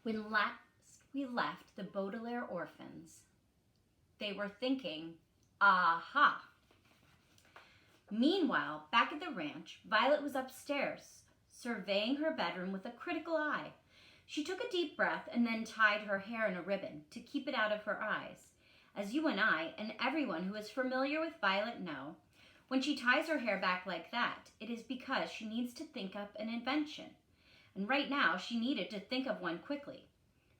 When last we left the Baudelaire orphans, they were thinking, aha. Meanwhile, back at the ranch, Violet was upstairs, surveying her bedroom with a critical eye. She took a deep breath and then tied her hair in a ribbon to keep it out of her eyes. As you and I, and everyone who is familiar with Violet know, when she ties her hair back like that, it is because she needs to think up an invention. And right now, she needed to think of one quickly.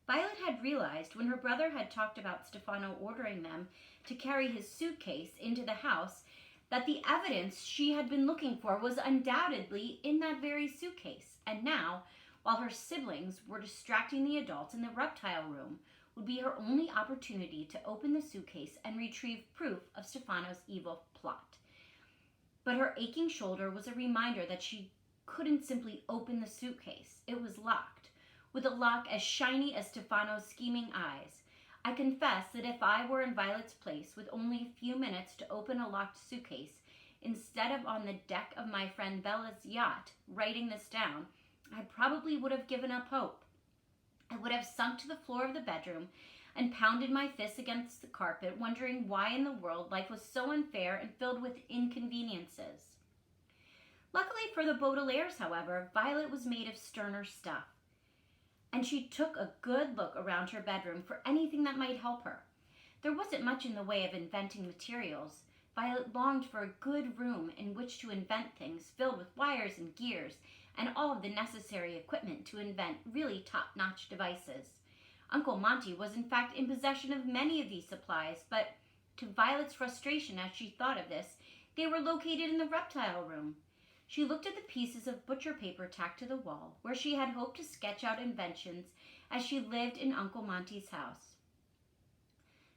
Violet had realized when her brother had talked about Stefano ordering them to carry his suitcase into the house that the evidence she had been looking for was undoubtedly in that very suitcase. And now, while her siblings were distracting the adults in the reptile room, would be her only opportunity to open the suitcase and retrieve proof of Stefano's evil plot. But her aching shoulder was a reminder that she couldn't simply open the suitcase. It was locked, with a lock as shiny as Stefano's scheming eyes. I confess that if I were in Violet's place with only a few minutes to open a locked suitcase, instead of on the deck of my friend Bella's yacht writing this down, I probably would have given up hope. I would have sunk to the floor of the bedroom and pounded my fists against the carpet, wondering why in the world life was so unfair and filled with inconveniences. Luckily for the Baudelaires, however, Violet was made of sterner stuff, and she took a good look around her bedroom for anything that might help her. There wasn't much in the way of inventing materials. Violet longed for a good room in which to invent things filled with wires and gears and all of the necessary equipment to invent really top-notch devices. Uncle Monty was in fact in possession of many of these supplies, but to Violet's frustration as she thought of this, they were located in the reptile room. She looked at the pieces of butcher paper tacked to the wall, where she had hoped to sketch out inventions as she lived in Uncle Monty's house.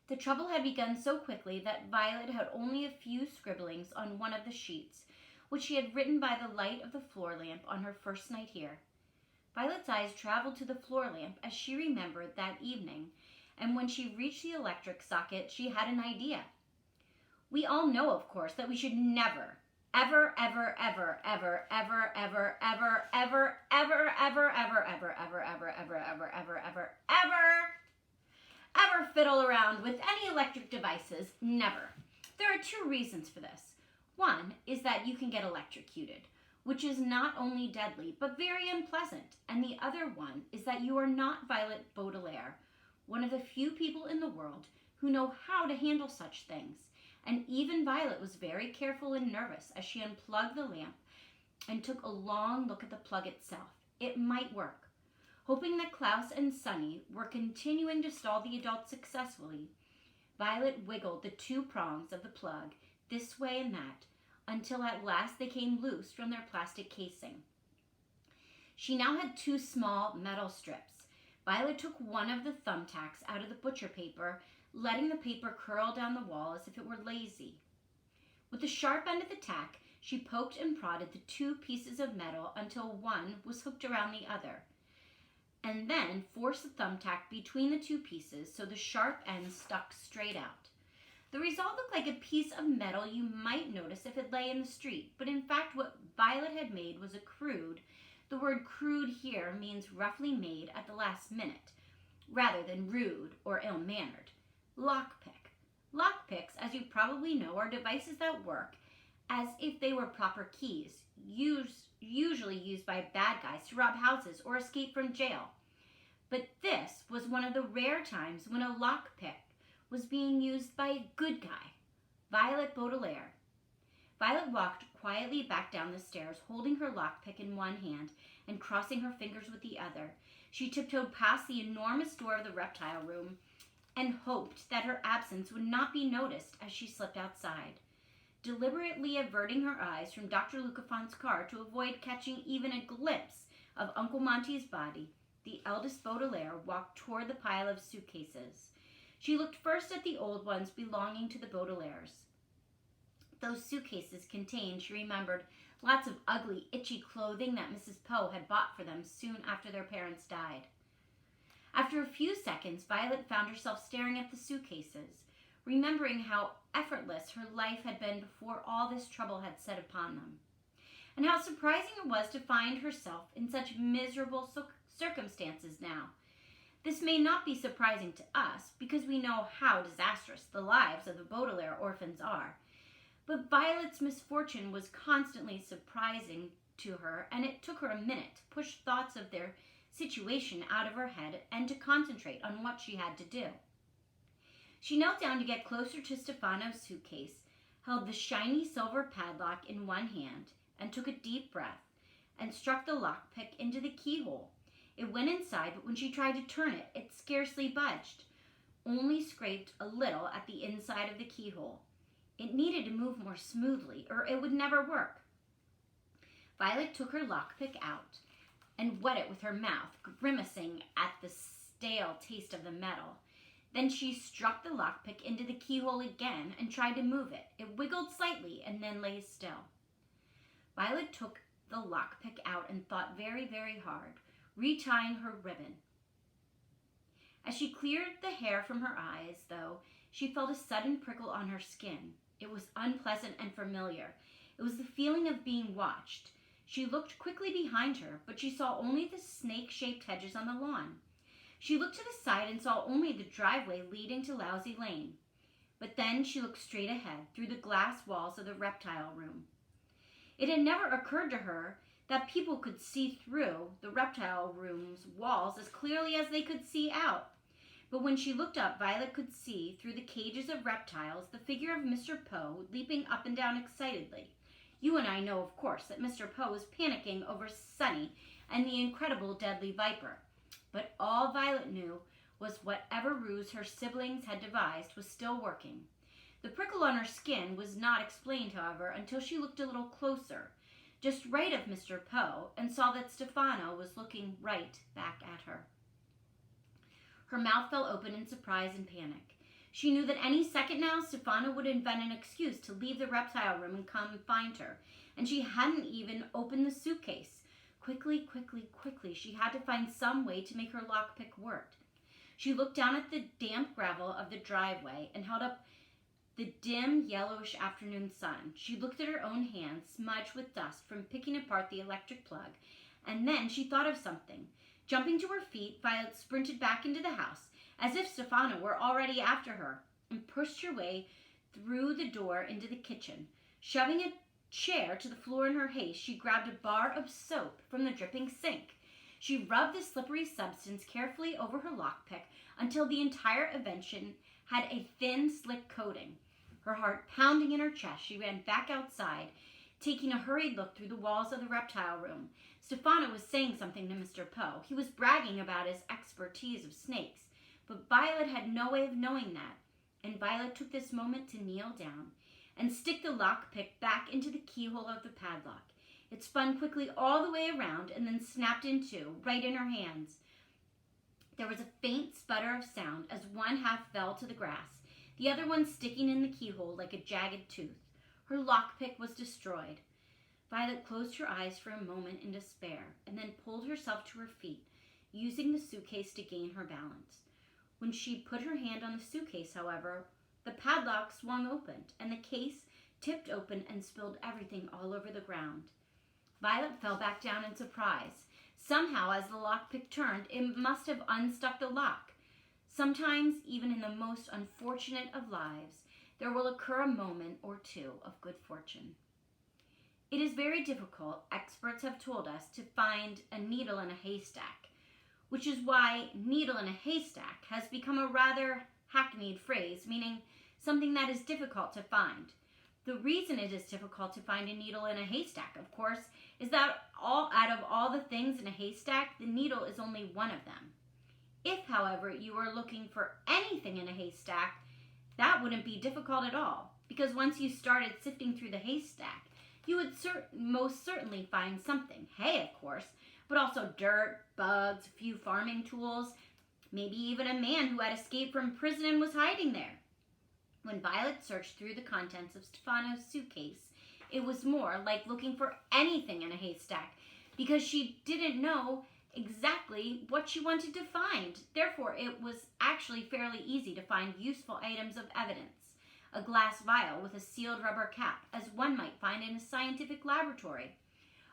The trouble had begun so quickly that Violet had only a few scribblings on one of the sheets, which she had written by the light of the floor lamp on her first night here. Violet's eyes traveled to the floor lamp as she remembered that evening, and when she reached the electric socket, she had an idea. We all know, of course, that we should never, ever, ever, ever, ever, ever, ever, ever, ever, ever, ever, ever, ever, ever, ever, ever, ever, ever, ever, ever fiddle around with any electric devices. Never. There are two reasons for this. One is that you can get electrocuted, which is not only deadly, but very unpleasant. And the other one is that you are not Violet Baudelaire, one of the few people in the world who know how to handle such things. And even Violet was very careful and nervous as she unplugged the lamp and took a long look at the plug itself. It might work. Hoping that Klaus and Sonny were continuing to stall the adults successfully, Violet wiggled the two prongs of the plug this way and that, until at last they came loose from their plastic casing. She now had two small metal strips. Violet took one of the thumbtacks out of the butcher paper, letting the paper curl down the wall as if it were lazy. With the sharp end of the tack, she poked and prodded the two pieces of metal until one was hooked around the other, and then forced the thumbtack between the two pieces so the sharp end stuck straight out. The result looked like a piece of metal you might notice if it lay in the street, but in fact what Violet had made was a crude. The word crude here means roughly made at the last minute, rather than rude or ill-mannered. Lockpick. Lockpicks, as you probably know, are devices that work as if they were proper keys, usually used by bad guys to rob houses or escape from jail. But this was one of the rare times when a lockpick was being used by a good guy, Violet Baudelaire. Violet walked quietly back down the stairs, holding her lockpick in one hand and crossing her fingers with the other. She tiptoed past the enormous door of the reptile room and hoped that her absence would not be noticed as she slipped outside. Deliberately averting her eyes from Dr. Lucafon's car to avoid catching even a glimpse of Uncle Monty's body, the eldest Baudelaire walked toward the pile of suitcases. She looked first at the old ones belonging to the Baudelaires. Those suitcases contained, she remembered, lots of ugly, itchy clothing that Mrs. Poe had bought for them soon after their parents died. After a few seconds, Violet found herself staring at the suitcases, remembering how effortless her life had been before all this trouble had set upon them, and how surprising it was to find herself in such miserable circumstances now. This may not be surprising to us because we know how disastrous the lives of the Baudelaire orphans are. But Violet's misfortune was constantly surprising to her, and it took her a minute to push thoughts of their situation out of her head and to concentrate on what she had to do. She knelt down to get closer to Stefano's suitcase, held the shiny silver padlock in one hand, and took a deep breath, and struck the lockpick into the keyhole. It went inside, but when she tried to turn it, it scarcely budged, only scraped a little at the inside of the keyhole. It needed to move more smoothly, or it would never work. Violet took her lockpick out and wet it with her mouth, grimacing at the stale taste of the metal. Then she struck the lockpick into the keyhole again and tried to move it. It wiggled slightly and then lay still. Violet took the lockpick out and thought very, very hard, retying her ribbon. As she cleared the hair from her eyes, though, she felt a sudden prickle on her skin. It was unpleasant and familiar. It was the feeling of being watched. She looked quickly behind her, but she saw only the snake-shaped hedges on the lawn. She looked to the side and saw only the driveway leading to Lousy Lane. But then she looked straight ahead, through the glass walls of the Reptile room. It had never occurred to her that people could see through the Reptile room's walls as clearly as they could see out. But when she looked up, Violet could see, through the cages of reptiles, the figure of Mr. Poe leaping up and down excitedly. You and I know, of course, that Mr. Poe was panicking over Sunny and the incredible deadly viper. But all Violet knew was whatever ruse her siblings had devised was still working. The prickle on her skin was not explained, however, until she looked a little closer, just right of Mr. Poe, and saw that Stefano was looking right back at her. Her mouth fell open in surprise and panic. She knew that any second now Stefano would invent an excuse to leave the reptile room and come find her, and she hadn't even opened the suitcase. Quickly, she had to find some way to make her lockpick work. She looked down at the damp gravel of the driveway and held up the dim, yellowish afternoon sun. She looked at her own hands, smudged with dust from picking apart the electric plug, and then she thought of something. Jumping to her feet, Violet sprinted back into the house, as if Stefano were already after her, and pushed her way through the door into the kitchen. Shoving a chair to the floor in her haste, she grabbed a bar of soap from the dripping sink. She rubbed the slippery substance carefully over her lockpick until the entire invention had a thin, slick coating. Her heart pounding in her chest, she ran back outside, taking a hurried look through the walls of the reptile room. Stefano was saying something to Mr. Poe. He was bragging about his expertise of snakes, but Violet had no way of knowing that, and Violet took this moment to kneel down and stick the lockpick back into the keyhole of the padlock. It spun quickly all the way around and then snapped in two, right in her hands. There was a faint sputter of sound as one half fell to the grass, the other one sticking in the keyhole like a jagged tooth. Her lockpick was destroyed. Violet closed her eyes for a moment in despair and then pulled herself to her feet, using the suitcase to gain her balance. When she put her hand on the suitcase, however, the padlock swung open, and the case tipped open and spilled everything all over the ground. Violet fell back down in surprise. Somehow, as the lockpick turned, it must have unstuck the lock. Sometimes, even in the most unfortunate of lives, there will occur a moment or two of good fortune. It is very difficult, experts have told us, to find a needle in a haystack, which is why needle in a haystack has become a rather hackneyed phrase, meaning something that is difficult to find. The reason it is difficult to find a needle in a haystack, of course, is that out of all the things in a haystack, the needle is only one of them. If, however, you are looking for anything in a haystack, that wouldn't be difficult at all, because once you started sifting through the haystack, you would most certainly find something. Hay, of course, but also dirt, bugs, a few farming tools, maybe even a man who had escaped from prison and was hiding there. When Violet searched through the contents of Stefano's suitcase, it was more like looking for anything in a haystack, because she didn't know exactly what she wanted to find. Therefore, it was actually fairly easy to find useful items of evidence. A glass vial with a sealed rubber cap, as one might find in a scientific laboratory.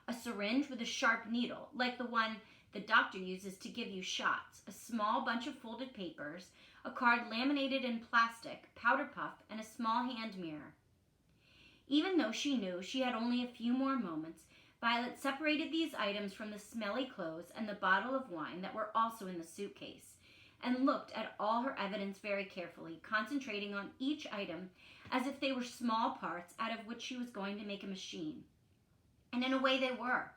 A syringe with a sharp needle, like the one the doctor uses to give you shots, a small bunch of folded papers, a card laminated in plastic, powder puff, and a small hand mirror. Even though she knew she had only a few more moments, Violet separated these items from the smelly clothes and the bottle of wine that were also in the suitcase, and looked at all her evidence very carefully, concentrating on each item as if they were small parts out of which she was going to make a machine. And in a way they were.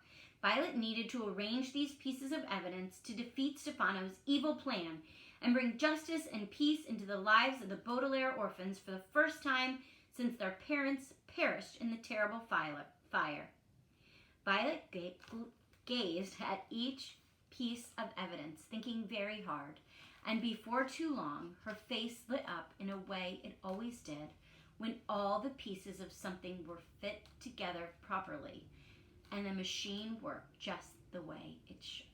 Violet needed to arrange these pieces of evidence to defeat Stefano's evil plan and bring justice and peace into the lives of the Baudelaire orphans for the first time since their parents perished in the terrible fire. Violet gazed at each piece of evidence, thinking very hard, and before too long, her face lit up in a way it always did when all the pieces of something were fit together properly and the machine worked just the way it should.